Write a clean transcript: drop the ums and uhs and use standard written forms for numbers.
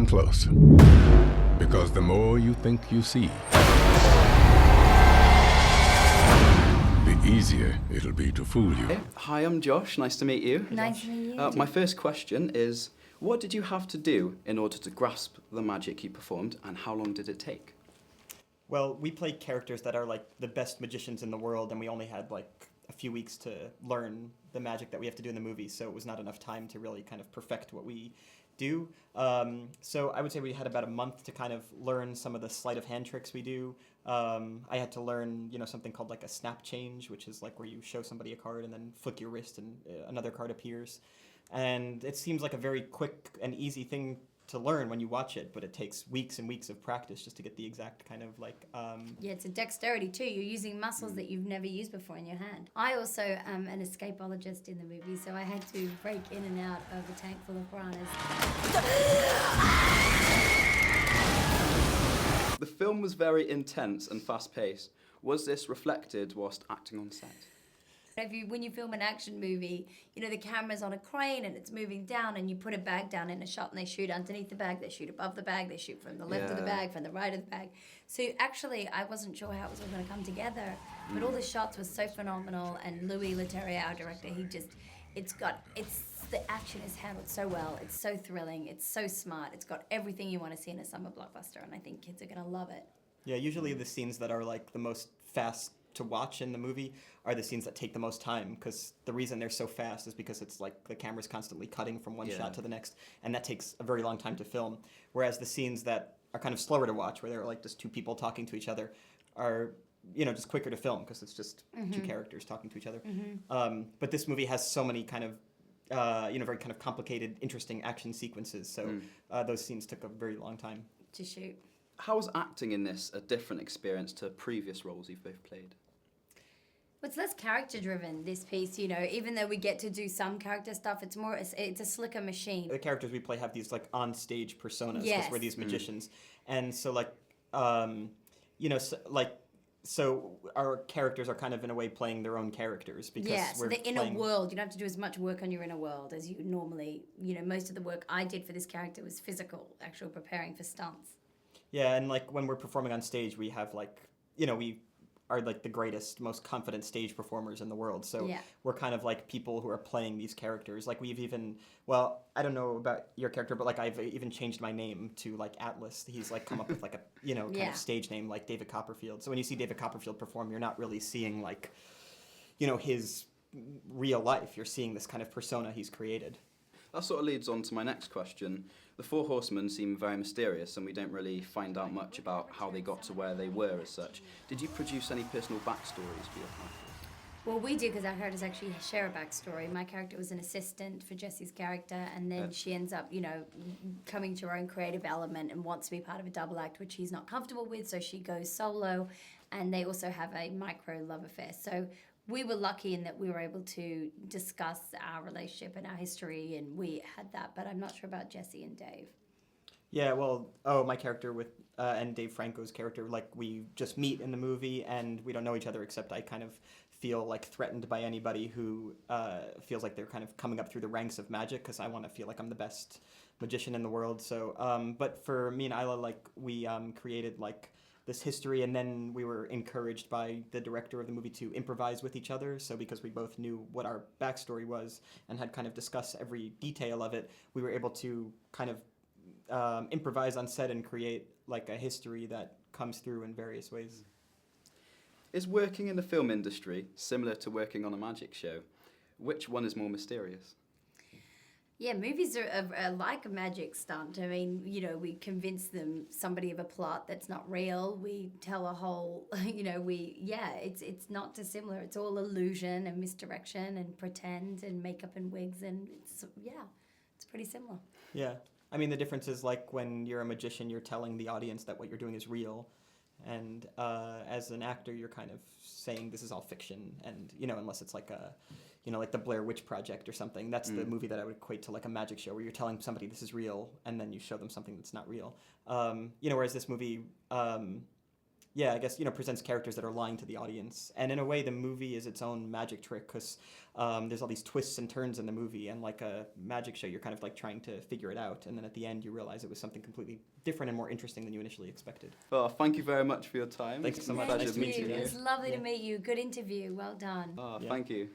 close. Because the more you think you see, the easier it'll be to fool you. Hey, hi, I'm Josh. Nice to meet you. Nice to meet you. My first question is, what did you have to do in order to grasp the magic you performed, and how long did it take? Well, we played characters that are like the best magicians in the world, and we only had like a few weeks to learn the magic that we have to do in the movie, so it was not enough time to really kind of perfect what we do. So I would say we had about a month to kind of learn some of the sleight of hand tricks we do. I had to learn, something called like a snap change, which is like where you show somebody a card and then flick your wrist and another card appears. And it seems like a very quick and easy thing to learn when you watch it, but it takes weeks and weeks of practice just to get the exact kind of like... Yeah, it's a dexterity too. You're using muscles that you've never used before in your hand. I also am an escapologist in the movie, so I had to break in and out of a tank full of piranhas. The film was very intense and fast-paced. Was this reflected whilst acting on set? When you film an action movie, the camera's on a crane and it's moving down, and you put a bag down in a shot and they shoot underneath the bag, they shoot above the bag, they shoot from the left of the bag, from the right of the bag. So actually, I wasn't sure how it was all going to come together, but all the shots were so phenomenal, and Louis Leterrier, our director, the action is handled so well, it's so thrilling, it's so smart, it's got everything you want to see in a summer blockbuster, and I think kids are going to love it. Yeah, usually the scenes that are like the most fast to watch in the movie are the scenes that take the most time, because the reason they're so fast is because it's like the camera's constantly cutting from one shot to the next, and that takes a very long time to film. Whereas the scenes that are kind of slower to watch, where they're like just two people talking to each other, are just quicker to film because it's just two characters talking to each other. But this movie has so many kind of very kind of complicated, interesting action sequences, so those scenes took a very long time to shoot. How was acting in this a different experience to previous roles you've both played? Well, it's less character-driven, this piece, Even though we get to do some character stuff, it's a slicker machine. The characters we play have these, like, on-stage personas, because yes. we're these magicians. And so, like, so our characters are kind of, in a way, playing their own characters. Because so the inner world, you don't have to do as much work on your inner world as you normally, most of the work I did for this character was physical, actual preparing for stunts. Yeah, and, like, when we're performing on stage, we have, like, we are like the greatest, most confident stage performers in the world. So we're kind of like people who are playing these characters. Like we've even, I don't know about your character, but like I've even changed my name to like Atlas. He's like come up with like a, kind of stage name like David Copperfield. So when you see David Copperfield perform, you're not really seeing like, his real life. You're seeing this kind of persona he's created. That sort of leads on to my next question. The Four Horsemen seem very mysterious, and we don't really find out much about how they got to where they were as such. Did you produce any personal backstories for your characters? Well, we did, because our characters actually share a backstory. My character was an assistant for Jesse's character, and then she ends up, coming to her own creative element and wants to be part of a double act, which he's not comfortable with, so she goes solo, and they also have a micro love affair. So we were lucky in that we were able to discuss our relationship and our history, and we had that, but I'm not sure about Jesse and Dave. Yeah, my character and Dave Franco's character, like, we just meet in the movie, and we don't know each other, except I kind of feel, like, threatened by anybody who feels like they're kind of coming up through the ranks of magic, because I want to feel like I'm the best magician in the world. So, but for me and Isla, like, we created, like, this history, and then we were encouraged by the director of the movie to improvise with each other. So because we both knew what our backstory was and had kind of discussed every detail of it, we were able to kind of improvise on set and create like a history that comes through in various ways. Is working in the film industry similar to working on a magic show? Which one is more mysterious? Yeah, movies are like a magic stunt. I mean, we convince somebody of a plot that's not real. We tell a whole, it's not dissimilar. It's all illusion and misdirection and pretend and makeup and wigs, and it's pretty similar. Yeah. I mean, the difference is like when you're a magician, you're telling the audience that what you're doing is real. And as an actor, you're kind of saying this is all fiction. And, unless it's like like the Blair Witch Project or something. That's the movie that I would equate to like a magic show where you're telling somebody this is real and then you show them something that's not real. Whereas this movie, yeah, I guess, presents characters that are lying to the audience. And in a way, the movie is its own magic trick because there's all these twists and turns in the movie. And like a magic show, you're kind of like trying to figure it out. And then at the end, you realize it was something completely different and more interesting than you initially expected. Well, thank you very much for your time. Thanks so much. Pleasure Nice to meet you. It was lovely Yeah. to meet you. Good interview. Well done. Oh, Yeah. thank you.